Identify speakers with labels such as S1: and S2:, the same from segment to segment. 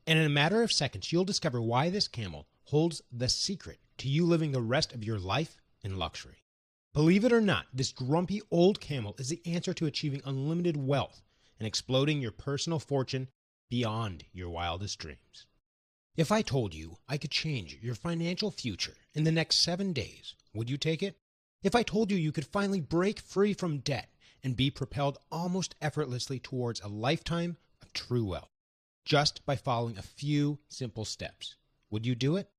S1: And in a matter of seconds, you'll discover why this camel holds the secret to you living the rest of your life in luxury. Believe it or not, this grumpy old camel is the answer to achieving unlimited wealth and exploding your personal fortune beyond your wildest dreams. If I told you I could change your financial future in the next 7 days, would you take it? If I told you you could finally break free from debt and be propelled almost effortlessly towards a lifetime of true wealth, just by following a few simple steps, would you do it?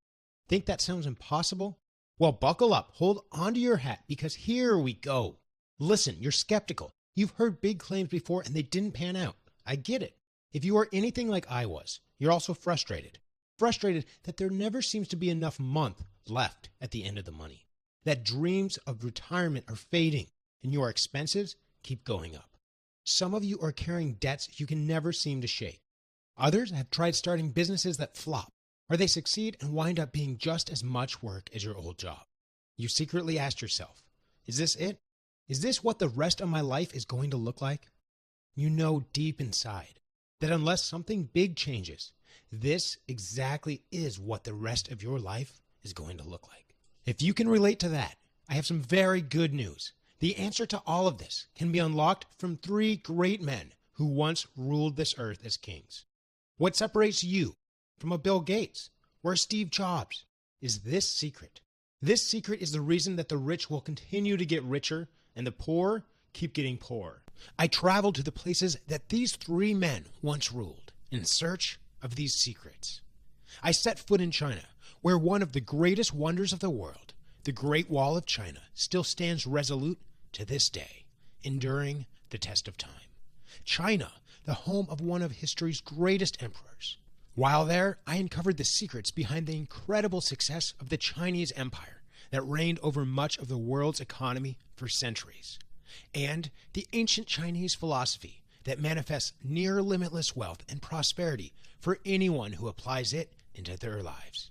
S1: Think that sounds impossible? Well, buckle up, hold onto your hat, because here we go. Listen, you're skeptical. You've heard big claims before and they didn't pan out. I get it. If you are anything like I was, you're also frustrated. Frustrated that there never seems to be enough month left at the end of the money. That dreams of retirement are fading and your expenses keep going up. Some of you are carrying debts you can never seem to shake. Others have tried starting businesses that flop, or they succeed and wind up being just as much work as your old job. You secretly asked yourself, is this it? Is this what the rest of my life is going to look like? You know deep inside that unless something big changes, this exactly is what the rest of your life is going to look like. If you can relate to that, I have some very good news. The answer to all of this can be unlocked from 3 great men who once ruled this earth as kings. What separates you from a Bill Gates or a Steve Jobs is this secret. This secret is the reason that the rich will continue to get richer and the poor keep getting poorer. I traveled to the places that these 3 men once ruled in search of these secrets. I set foot in China, where one of the greatest wonders of the world, the Great Wall of China, still stands resolute to this day, enduring the test of time. China, the home of one of history's greatest emperors. While there, I uncovered the secrets behind the incredible success of the Chinese Empire that reigned over much of the world's economy for centuries, and the ancient Chinese philosophy that manifests near limitless wealth and prosperity for anyone who applies it into their lives.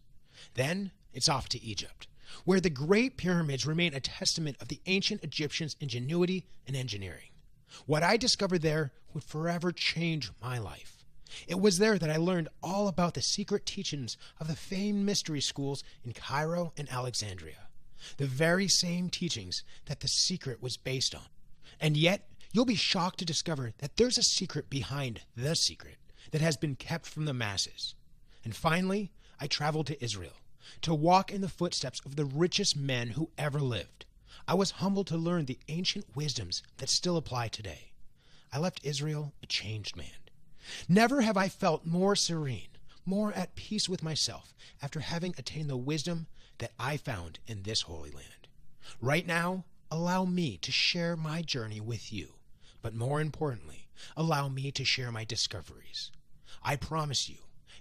S1: Then it's off to Egypt, where the Great Pyramids remain a testament of the ancient Egyptians' ingenuity and engineering. What I discovered there would forever change my life. It was there that I learned all about the secret teachings of the famed mystery schools in Cairo and Alexandria, the very same teachings that the secret was based on. And yet, you'll be shocked to discover that there's a secret behind the secret that has been kept from the masses. And finally, I traveled to Israel to walk in the footsteps of the richest men who ever lived. I was humbled to learn the ancient wisdoms that still apply today. I left Israel a changed man. Never have I felt more serene, more at peace with myself after having attained the wisdom that I found in this holy land. Right now, allow me to share my journey with you, but more importantly, allow me to share my discoveries. I promise you,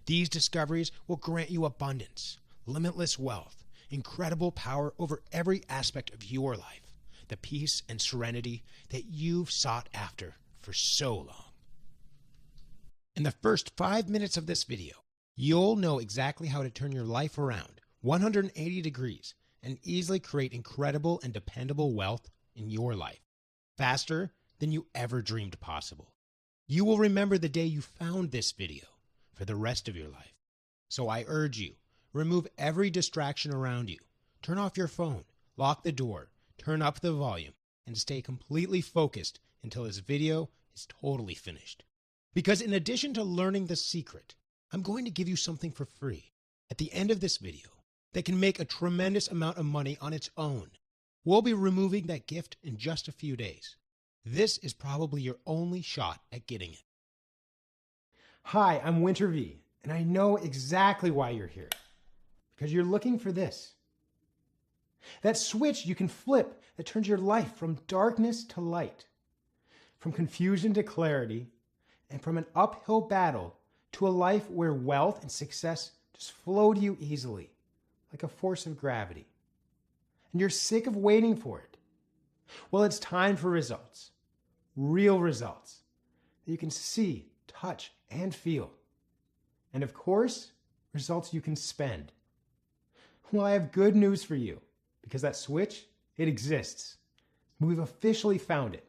S1: these discoveries will grant you abundance, limitless wealth, incredible power over every aspect of your life, the peace and serenity that you've sought after for so long. In the first 5 minutes of this video, you'll know exactly how to turn your life around 180 degrees and easily create incredible and dependable wealth in your life, faster than you ever dreamed possible. You will remember the day you found this video for the rest of your life. So I urge you, remove every distraction around you. Turn off your phone, lock the door, turn up the volume, and stay completely focused until this video is totally finished. Because in addition to learning the secret, I'm going to give you something for free at the end of this video that can make a tremendous amount of money on its own. We'll be removing that gift in just a few days. This is probably your only shot at getting it. Hi, I'm Winter V, and I know exactly why you're here. Because you're looking for this. That switch you can flip that turns your life from darkness to light, from confusion to clarity, and from an uphill battle to a life where wealth and success just flow to you easily, like a force of gravity. And you're sick of waiting for it. Well, it's time for results. Real results that you can see, touch, and feel. And of course, results you can spend. Well, I have good news for you, because that switch, it exists. We've officially found it.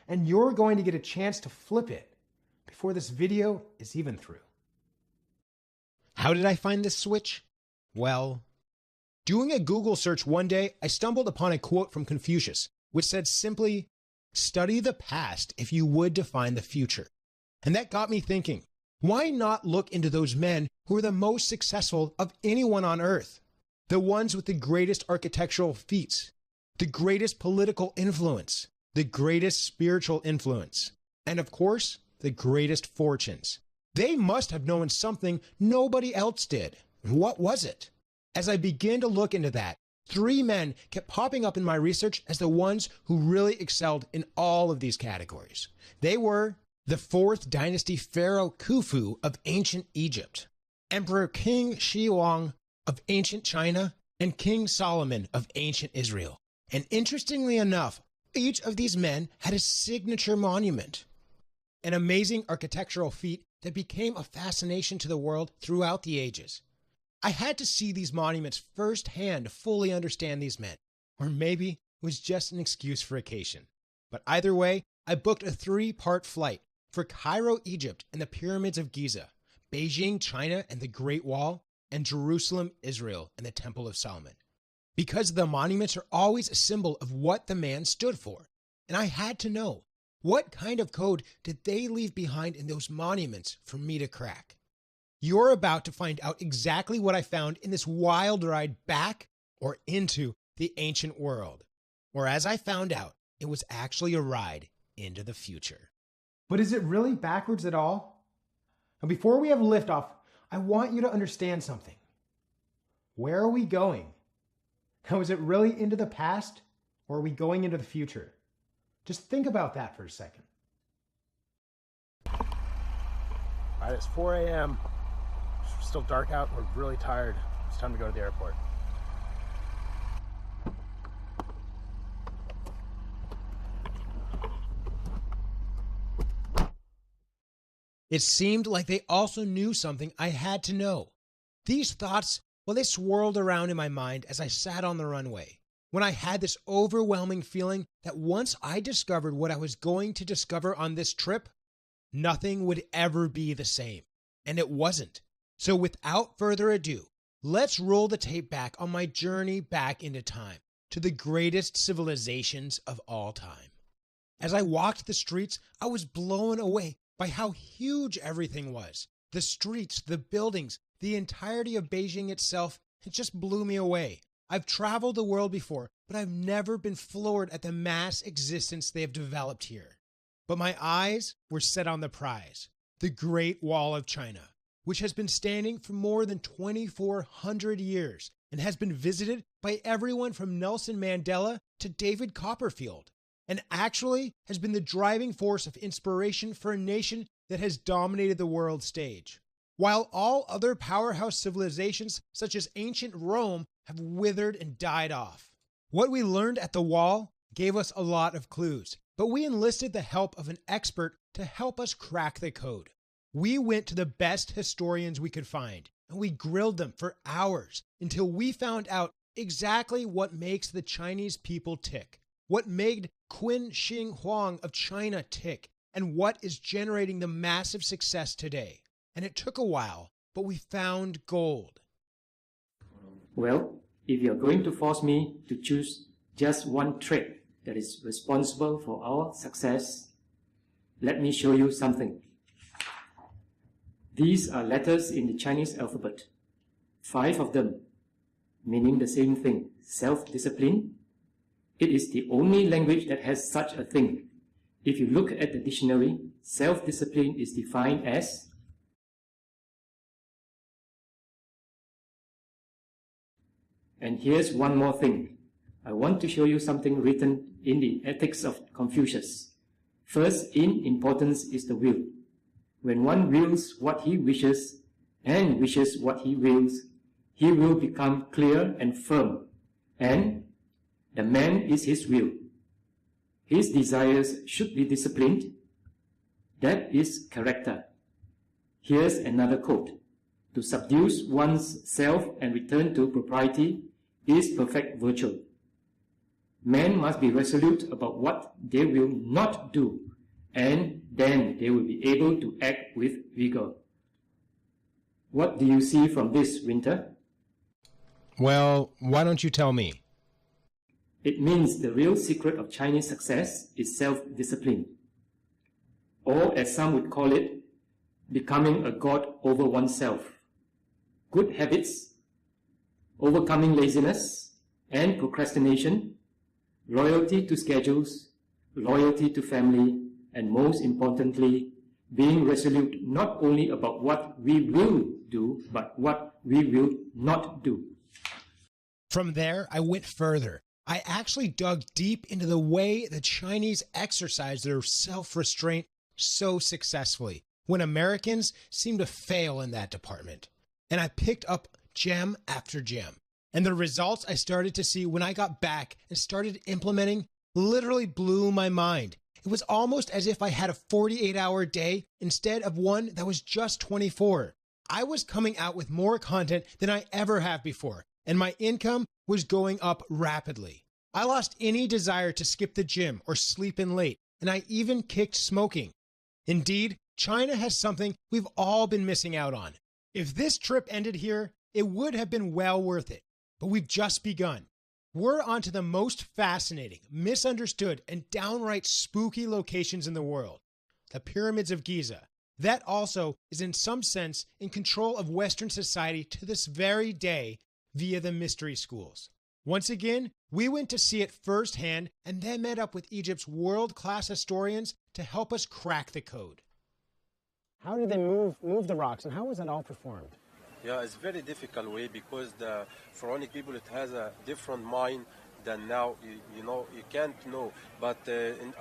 S1: And you're going to get a chance to flip it before this video is even through. How did I find this switch? Well, doing a Google search one day, I stumbled upon a quote from Confucius, which said simply, "Study the past if you would define the future." And that got me thinking, why not look into those men who are the most successful of anyone on earth? The ones with the greatest architectural feats, the greatest political influence, the greatest spiritual influence, and of course, the greatest fortunes. They must have known something nobody else did. What was it? As I began to look into that, 3 men kept popping up in my research as the ones who really excelled in all of these categories. They were the 4th dynasty pharaoh Khufu of ancient Egypt, Emperor King Shi Huang of ancient China, and King Solomon of ancient Israel. And interestingly enough, each of these men had a signature monument, an amazing architectural feat that became a fascination to the world throughout the ages. I had to see these monuments firsthand to fully understand these men, or maybe it was just an excuse for vacation. But either way, I booked a 3-part flight for Cairo, Egypt, and the pyramids of Giza, Beijing, China, and the Great Wall, and Jerusalem, Israel, and the Temple of Solomon. Because the monuments are always a symbol of what the man stood for, and I had to know, what kind of code did they leave behind in those monuments for me to crack? You're about to find out exactly what I found in this wild ride back or into the ancient world. Or as I found out, it was actually a ride into the future. But is it really backwards at all? Now, before we have liftoff, I want you to understand something. Where are we going? Now, is it really into the past, or are we going into the future? Just think about that for a second.
S2: All right, it's 4 a.m. It's still dark out. We're really tired. It's time to go to the airport.
S1: It seemed like they also knew something I had to know. These thoughts, well, they swirled around in my mind as I sat on the runway, when I had this overwhelming feeling that once I discovered what I was going to discover on this trip, nothing would ever be the same. And it wasn't. So without further ado, let's roll the tape back on my journey back into time to the greatest civilizations of all time. As I walked the streets, I was blown away by how huge everything was. The streets, the buildings, the entirety of Beijing itself, it just blew me away. I've traveled the world before, but I've never been floored at the mass existence they have developed here. But my eyes were set on the prize, the Great Wall of China, which has been standing for more than 2,400 years and has been visited by everyone from Nelson Mandela to David Copperfield, and actually has been the driving force of inspiration for a nation that has dominated the world stage. While all other powerhouse civilizations, such as ancient Rome, have withered and died off. What we learned at the wall gave us a lot of clues, but we enlisted the help of an expert to help us crack the code. We went to the best historians we could find, and we grilled them for hours until we found out exactly what makes the Chinese people tick, what made Qin Shi Huang of China tick, and what is generating the massive success today. And it took a while, but we found gold.
S3: Well, if you're going to force me to choose just one trait that is responsible for our success, let me show you something. These are letters in the Chinese alphabet. 5 of them, meaning the same thing, self-discipline. It is the only language that has such a thing. If you look at the dictionary, self-discipline is defined as And here's one more thing. I want to show you something written in the Ethics of Confucius. First in importance is the will. When one wills what he wishes and wishes what he wills, he will become clear and firm. And the man is his will. His desires should be disciplined. That is character. Here's another quote. To subdue one's self and return to propriety is perfect virtue. Men must be resolute about what they will not do, and then they will be able to act with vigor. What do you see from this, Winter?
S1: Well, why don't you tell me?
S3: It means the real secret of Chinese success is self-discipline. Or, as some would call it, becoming a god over oneself. Good habits, overcoming laziness and procrastination, loyalty to schedules, loyalty to family, and most importantly, being resolute not only about what we will do, but what we will not do.
S1: From there, I went further. I actually dug deep into the way the Chinese exercise their self-restraint so successfully, when Americans seem to fail in that department. And I picked up gem after gem. And the results I started to see when I got back and started implementing literally blew my mind. It was almost as if I had a 48-hour day instead of one that was just 24. I was coming out with more content than I ever have before, and my income was going up rapidly. I lost any desire to skip the gym or sleep in late, and I even kicked smoking. Indeed, China has something we've all been missing out on. If this trip ended here, it would have been well worth it. But we've just begun. We're on to the most fascinating, misunderstood, and downright spooky locations in the world. The Pyramids of Giza. That also is in some sense in control of Western society to this very day via the mystery schools. Once again, we went to see it firsthand and then met up with Egypt's world-class historians to help us crack the code.
S2: How did they move the rocks, and how was that all performed?
S4: Yeah, it's very difficult way because the Pharaonic people, it has a different mind than now. You can't know. But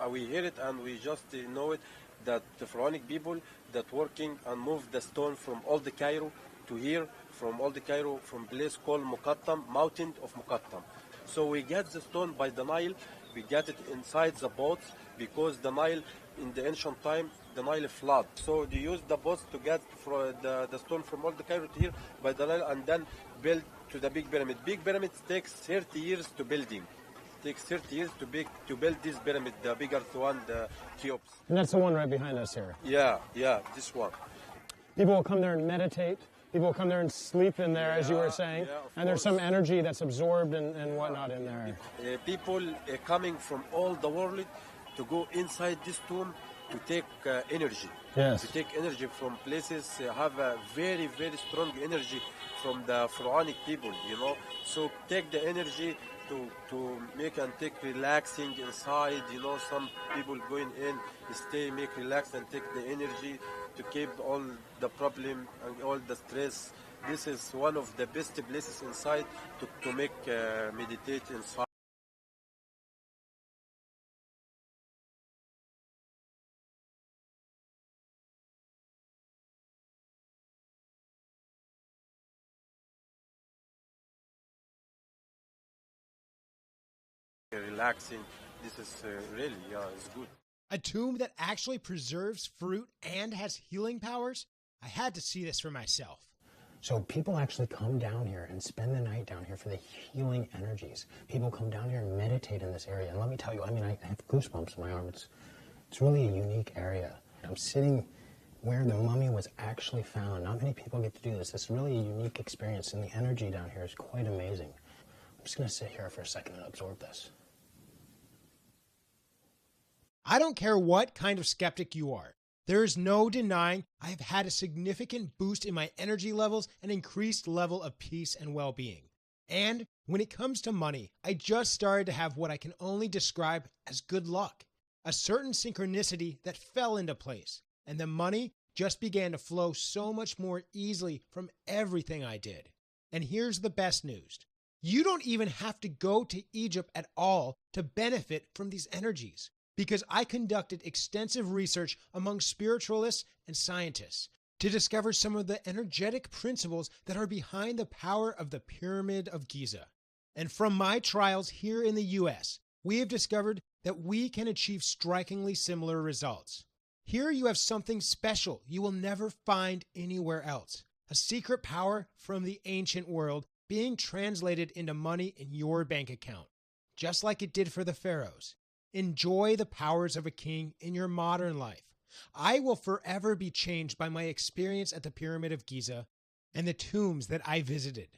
S4: we hear it and we just know it, that the Pharaonic people that working and move the stone from Old Cairo to here, from Old Cairo, from place called Muqattam, mountain of Muqattam. So we get the stone by the Nile, we get it inside the boats because the Nile, in the ancient time, the Nile flood. So they use the boats to get the stone from Old Cairo to here by the Nile and then build to the Big Pyramid. Big Pyramid takes 30 years to building. It takes 30 years to build this pyramid, the bigger one, the Cheops.
S2: And that's the one right behind us here.
S4: Yeah, this one.
S2: People will come there and meditate. People will come there and sleep in there, as you were saying.
S4: Yeah,
S2: and there's some energy that's absorbed and whatnot in there.
S4: People coming from all the world to go inside this tomb to take energy.
S2: Yes.
S4: To take energy from places, have a very, very strong energy from the Pharaonic people, So take the energy to make and take relaxing inside, some people going in, stay, make relax and take the energy to keep all the problem and all the stress. This is one of the best places inside to make meditate inside. Relaxing. This is really, it's good.
S1: A tomb that actually preserves fruit and has healing powers? I had to see this for myself.
S2: So people actually come down here and spend the night down here for the healing energies. People come down here and meditate in this area. And let me tell you, I have goosebumps in my arm. It's really a unique area. I'm sitting where the mummy was actually found. Not many people get to do this. It's really a unique experience, and the energy down here is quite amazing. I'm just going to sit here for a second and absorb this.
S1: I don't care what kind of skeptic you are. There is no denying I have had a significant boost in my energy levels and increased level of peace and well-being. And when it comes to money, I just started to have what I can only describe as good luck. A certain synchronicity that fell into place, and the money just began to flow so much more easily from everything I did. And here's the best news. You don't even have to go to Egypt at all to benefit from these energies, because I conducted extensive research among spiritualists and scientists to discover some of the energetic principles that are behind the power of the Pyramid of Giza. And from my trials here in the US, we have discovered that we can achieve strikingly similar results. Here you have something special you will never find anywhere else, a secret power from the ancient world being translated into money in your bank account, just like it did for the pharaohs. Enjoy the powers of a king in your modern life. I will forever be changed by my experience at the Pyramid of Giza. and the tombs that I visited.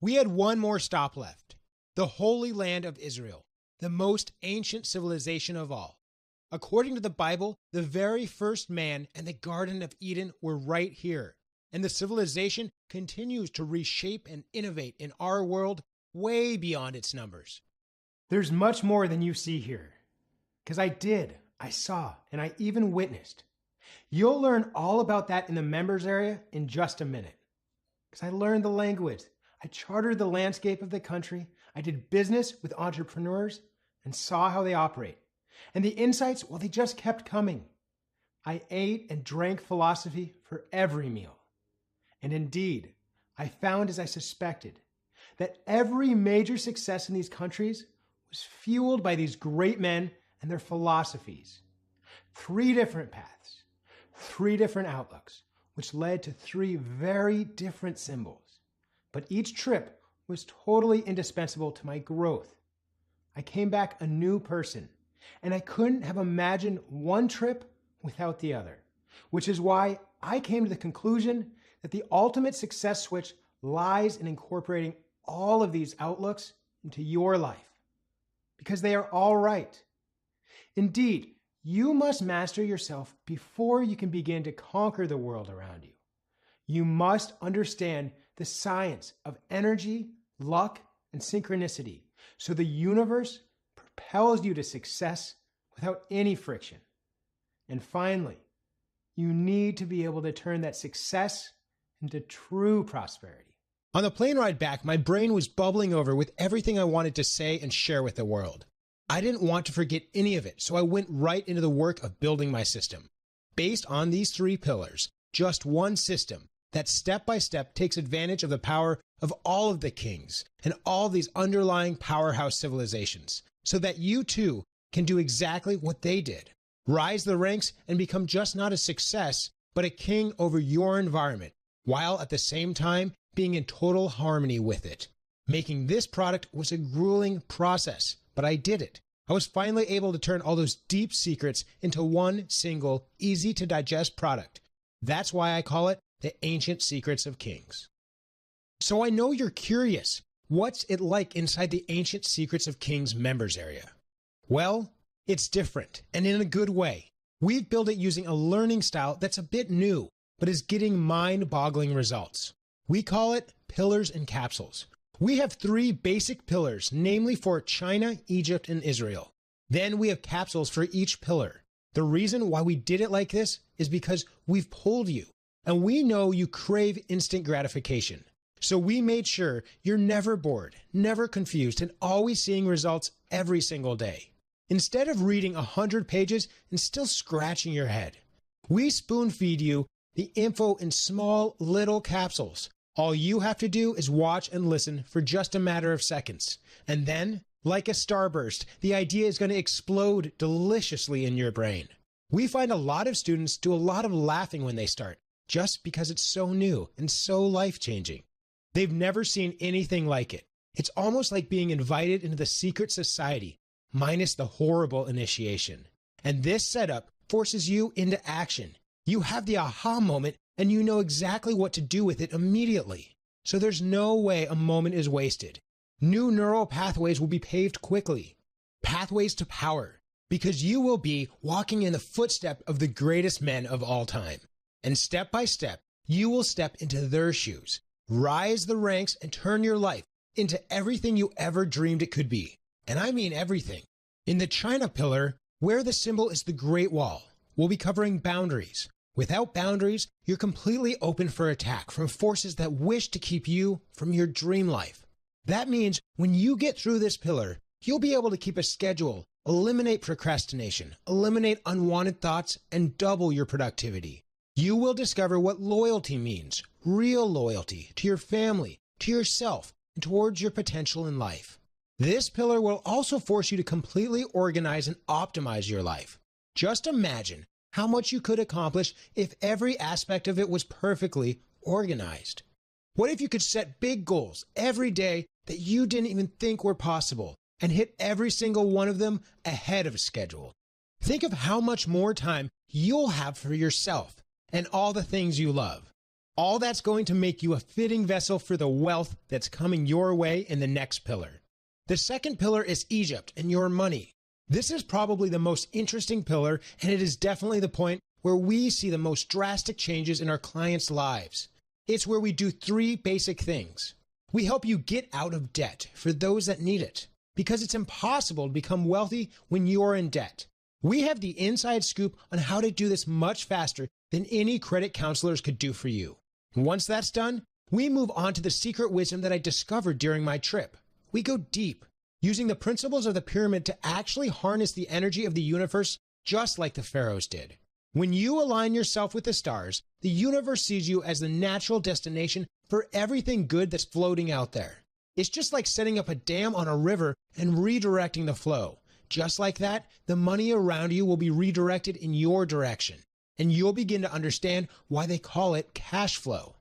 S1: We had one more stop left, the Holy Land of Israel, the most ancient civilization of all. According to the Bible, the very first man and the Garden of Eden were right here, and the civilization continues to reshape and innovate in our world way beyond its numbers. There's much more than you see here, because I saw, and I even witnessed. You'll learn all about that in the members area in just a minute, because I learned the language, I charted the landscape of the country, I did business with entrepreneurs, and saw how they operate. And the insights, well, they just kept coming. I ate and drank philosophy for every meal. And indeed, I found, as I suspected, that every major success in these countries was fueled by these great men and their philosophies. 3 different paths, 3 different outlooks, which led to 3 very different symbols. But each trip was totally indispensable to my growth. I came back a new person, and I couldn't have imagined one trip without the other, which is why I came to the conclusion that the ultimate success switch lies in incorporating all of these outlooks into your life, because they are all right. Indeed, you must master yourself before you can begin to conquer the world around you. You must understand the science of energy, luck, and synchronicity, so the universe propels you to success without any friction. And finally, you need to be able to turn that success into true prosperity. On the plane ride back, my brain was bubbling over with everything I wanted to say and share with the world. I didn't want to forget any of it, so I went right into the work of building my system. Based on these 3 pillars, just one system that step by step takes advantage of the power of all of the kings and all these underlying powerhouse civilizations, so that you too can do exactly what they did. Rise the ranks and become just not a success, but a king over your environment, while at the same time being in total harmony with it. Making this product was a grueling process, but I did it. I was finally able to turn all those deep secrets into one single, easy to digest product. That's why I call it the Ancient Secrets of Kings. So I know you're curious. What's it like inside the Ancient Secrets of Kings members area? Well, it's different, and in a good way. We've built it using a learning style that's a bit new, but is getting mind-boggling results. We call it pillars and capsules. We have 3 basic pillars, namely for China, Egypt, and Israel. Then we have capsules for each pillar. The reason why we did it like this is because we've pulled you, and we know you crave instant gratification. So we made sure you're never bored, never confused, and always seeing results every single day. Instead of reading 100 pages and still scratching your head, we spoon feed you the info in small little capsules. All you have to do is watch and listen for just a matter of seconds. And then, like a starburst, the idea is going to explode deliciously in your brain. We find a lot of students do a lot of laughing when they start, just because it's so new and so life-changing. They've never seen anything like it. It's almost like being invited into the secret society, minus the horrible initiation. And this setup forces you into action. You have the aha moment, and you know exactly what to do with it immediately. So there's no way a moment is wasted. New neural pathways will be paved quickly. Pathways to power, because you will be walking in the footstep of the greatest men of all time. And step by step, you will step into their shoes, rise the ranks, and turn your life into everything you ever dreamed it could be. And I mean everything. In the China pillar, where the symbol is the Great Wall, we'll be covering boundaries. Without boundaries, you're completely open for attack from forces that wish to keep you from your dream life. That means when you get through this pillar, you'll be able to keep a schedule, eliminate procrastination, eliminate unwanted thoughts, and double your productivity. You will discover what loyalty means, real loyalty to your family, to yourself, and towards your potential in life. This pillar will also force you to completely organize and optimize your life. Just imagine how much you could accomplish if every aspect of it was perfectly organized. What if you could set big goals every day that you didn't even think were possible and hit every single one of them ahead of schedule? Think of how much more time you'll have for yourself and all the things you love. All that's going to make you a fitting vessel for the wealth that's coming your way in the next pillar. The second pillar is Egypt and your money. This is probably the most interesting pillar, and it is definitely the point where we see the most drastic changes in our clients' lives. It's where we do three basic things. We help you get out of debt for those that need it, because it's impossible to become wealthy when you're in debt. We have the inside scoop on how to do this much faster than any credit counselors could do for you. Once that's done, we move on to the secret wisdom that I discovered during my trip. We go deep, using the principles of the pyramid to actually harness the energy of the universe just like the pharaohs did. When you align yourself with the stars, the universe sees you as the natural destination for everything good that's floating out there. It's just like setting up a dam on a river and redirecting the flow. Just like that, the money around you will be redirected in your direction, and you'll begin to understand why they call it cash flow.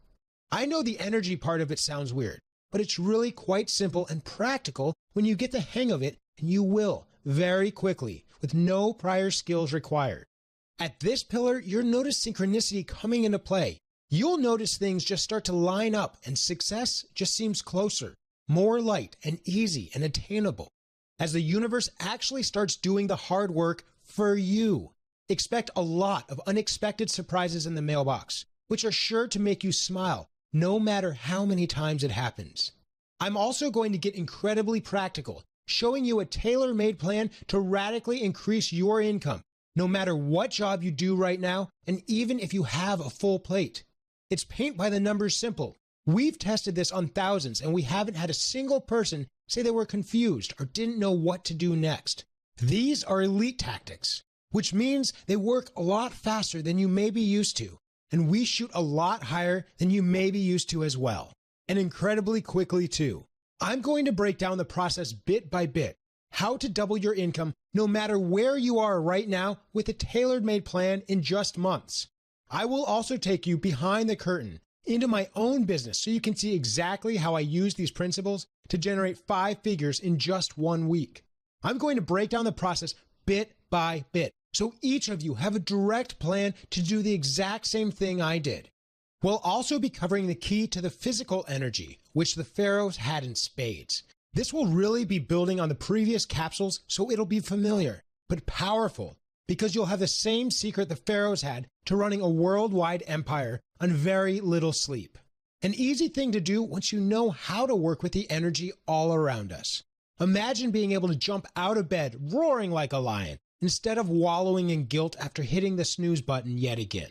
S1: I know the energy part of it sounds weird, but it's really quite simple and practical when you get the hang of it, and you will very quickly with no prior skills required. At this pillar, you'll notice synchronicity coming into play. You'll notice things just start to line up and success just seems closer, more light and easy and attainable, as the universe actually starts doing the hard work for you. Expect a lot of unexpected surprises in the mailbox, which are sure to make you smile no matter how many times it happens. I'm also going to get incredibly practical, showing you a tailor-made plan to radically increase your income, no matter what job you do right now, and even if you have a full plate. It's paint by the numbers simple. We've tested this on thousands, and we haven't had a single person say they were confused or didn't know what to do next. These are elite tactics, which means they work a lot faster than you may be used to, and we shoot a lot higher than you may be used to as well, and incredibly quickly too. I'm going to break down the process bit by bit, how to double your income no matter where you are right now with a tailor-made plan in just months. I will also take you behind the curtain into my own business so you can see exactly how I use these principles to generate 5 figures in just 1 week. I'm going to break down the process bit by bit so each of you have a direct plan to do the exact same thing I did. We'll also be covering the key to the physical energy, which the pharaohs had in spades. This will really be building on the previous capsules, so it'll be familiar, but powerful, because you'll have the same secret the pharaohs had to running a worldwide empire on very little sleep. An easy thing to do once you know how to work with the energy all around us. Imagine being able to jump out of bed roaring like a lion, instead of wallowing in guilt after hitting the snooze button yet again.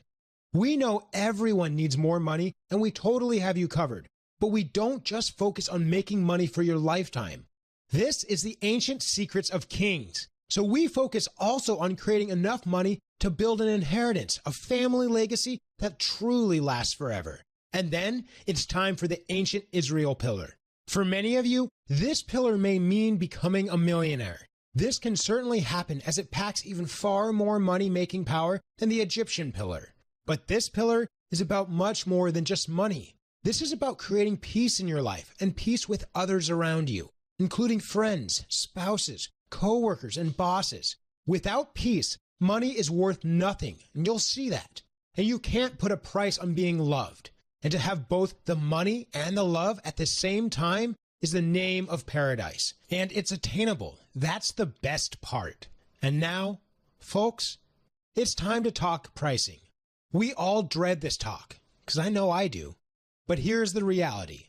S1: We know everyone needs more money, and we totally have you covered. But we don't just focus on making money for your lifetime. This is the ancient secrets of kings. So we focus also on creating enough money to build an inheritance, a family legacy that truly lasts forever. And then it's time for the ancient Israel pillar. For many of you, this pillar may mean becoming a millionaire. This can certainly happen as it packs even far more money-making power than the Egyptian pillar. But this pillar is about much more than just money. This is about creating peace in your life and peace with others around you, including friends, spouses, co-workers, and bosses. Without peace, money is worth nothing, and you'll see that. And you can't put a price on being loved. And to have both the money and the love at the same time is the name of paradise. And it's attainable. That's the best part. And now, folks, it's time to talk pricing. We all dread this talk, because I know I do. But here's the reality.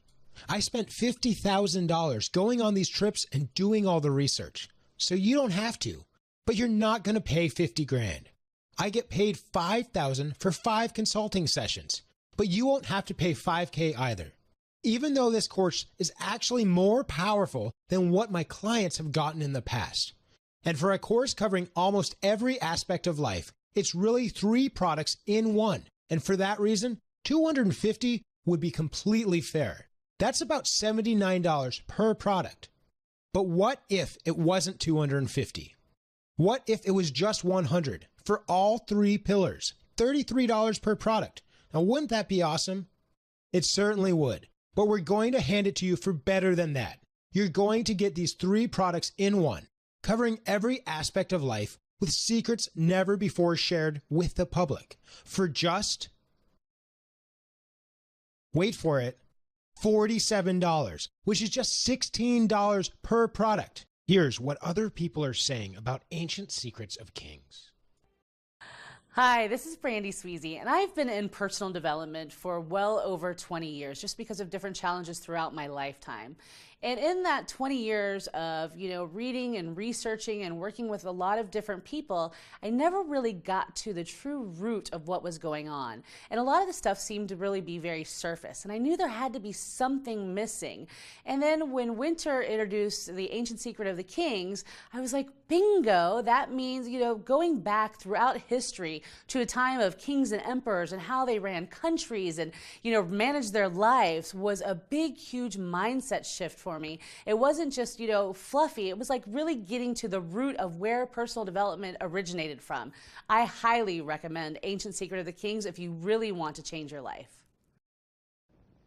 S1: I spent $50,000 going on these trips and doing all the research. So you don't have to, but you're not going to pay 50 grand. I get paid $5,000 for 5 consulting sessions, but you won't have to pay $5K either. Even though this course is actually more powerful than what my clients have gotten in the past. And for a course covering almost every aspect of life, it's really 3 products in one. And for that reason, $250 would be completely fair. That's about $79 per product. But what if it wasn't $250? What if it was just $100 for all 3 pillars? $33 per product. Now, wouldn't that be awesome? It certainly would. But we're going to hand it to you for better than that. You're going to get these 3 products in one, covering every aspect of life with secrets never before shared with the public for just Wait for it, $47, which is just $16 per product. Here's what other people are saying about Ancient Secrets of Kings.
S5: Hi, this is Brandy Sweezy, and I've been in personal development for well over 20 years just because of different challenges throughout my lifetime. And in that 20 years of, reading and researching and working with a lot of different people, I never really got to the true root of what was going on. And a lot of the stuff seemed to really be very surface. And I knew there had to be something missing. And then when Winter introduced the Ancient Secret of the Kings, I was like, bingo, that means, going back throughout history to a time of kings and emperors and how they ran countries and, managed their lives was a big, huge mindset shift for me. It wasn't just, fluffy. It was like really getting to the root of where personal development originated from. I highly recommend Ancient Secret of the Kings if you really want to change your life.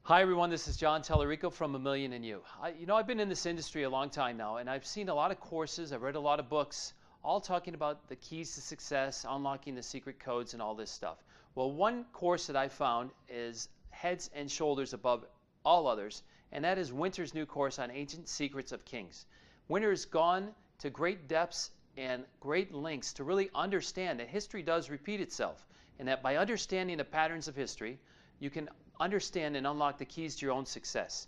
S6: Hi everyone, this is John Tellerico from A Million and You. I've been in this industry a long time now, and I've seen a lot of courses, I've read a lot of books, all talking about the keys to success, unlocking the secret codes and all this stuff. Well, one course that I found is heads and shoulders above all others, and that is Winter's new course on Ancient Secrets of Kings. Winter has gone to great depths and great lengths to really understand that history does repeat itself, and that by understanding the patterns of history, you can understand and unlock the keys to your own success.